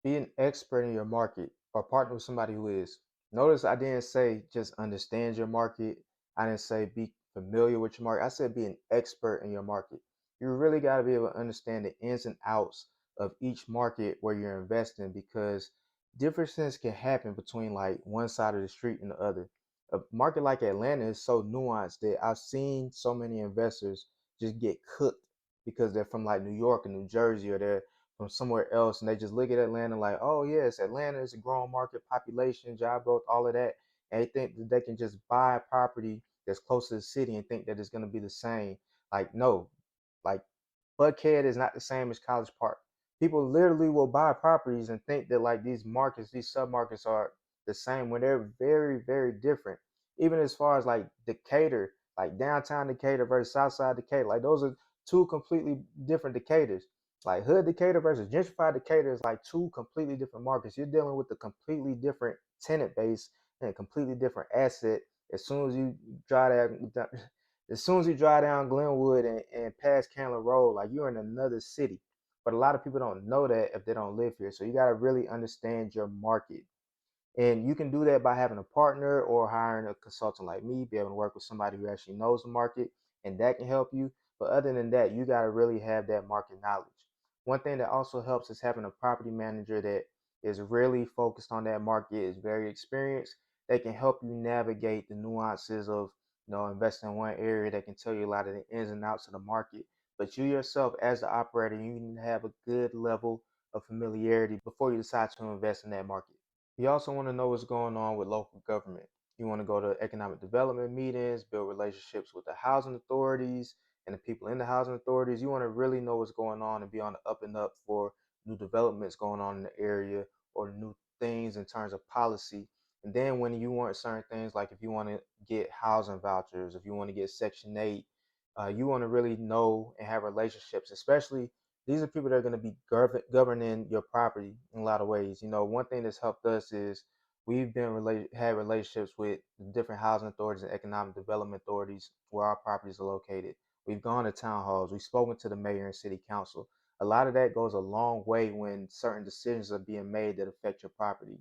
Be an expert in your market or partner with somebody who is. Notice I didn't say just understand your market. I didn't say be familiar with your market. I said be an expert in your market. You really got to be able to understand the ins and outs of each market where you're investing because differences can happen between like one side of the street and the other. A market like Atlanta is so nuanced that I've seen so many investors just get cooked because they're from like New York and New Jersey or they're from somewhere else and they just look at Atlanta like, oh yes, Atlanta is a growing market, population, job growth, all of that. And they think that they can just buy a property that's close to the city and think that it's going to be the same. Like, no, like Buckhead is not the same as College Park. People literally will buy properties and think that like these markets, these submarkets are the same when they're very, very different. Even as far as like Decatur, like downtown Decatur versus Southside Decatur, like those are two completely different Decaturs. Like hood Decatur versus gentrified Decatur is like two completely different markets. You're dealing with a completely different tenant base and a completely different asset. As soon as you drive that, as soon as you drive down Glenwood and past Candler Road, like you're in another city. But a lot of people don't know that if they don't live here. So you got to really understand your market. And you can do that by having a partner or hiring a consultant like me, be able to work with somebody who actually knows the market, and that can help you. But other than that, you got to really have that market knowledge. One thing that also helps is having a property manager that is really focused on that market, is very experienced. They can help you navigate the nuances of investing in one area. They can tell you a lot of the ins and outs of the market. But you yourself, as the operator, you need to have a good level of familiarity before you decide to invest in that market. You also want to know what's going on with local government. You want to go to economic development meetings, build relationships with the housing authorities and the people in the housing authorities. You want to really know what's going on and be on the up and up for new developments going on in the area or new things in terms of policy. And then when you want certain things, like if you want to get housing vouchers, if you want to get Section 8, you want to really know and have relationships, especially these are people that are going to be governing your property in a lot of ways. One thing that's helped us is we've had relationships with different housing authorities and economic development authorities where our properties are located. We've gone to town halls. We've spoken to the mayor and city council. A lot of that goes a long way when certain decisions are being made that affect your property.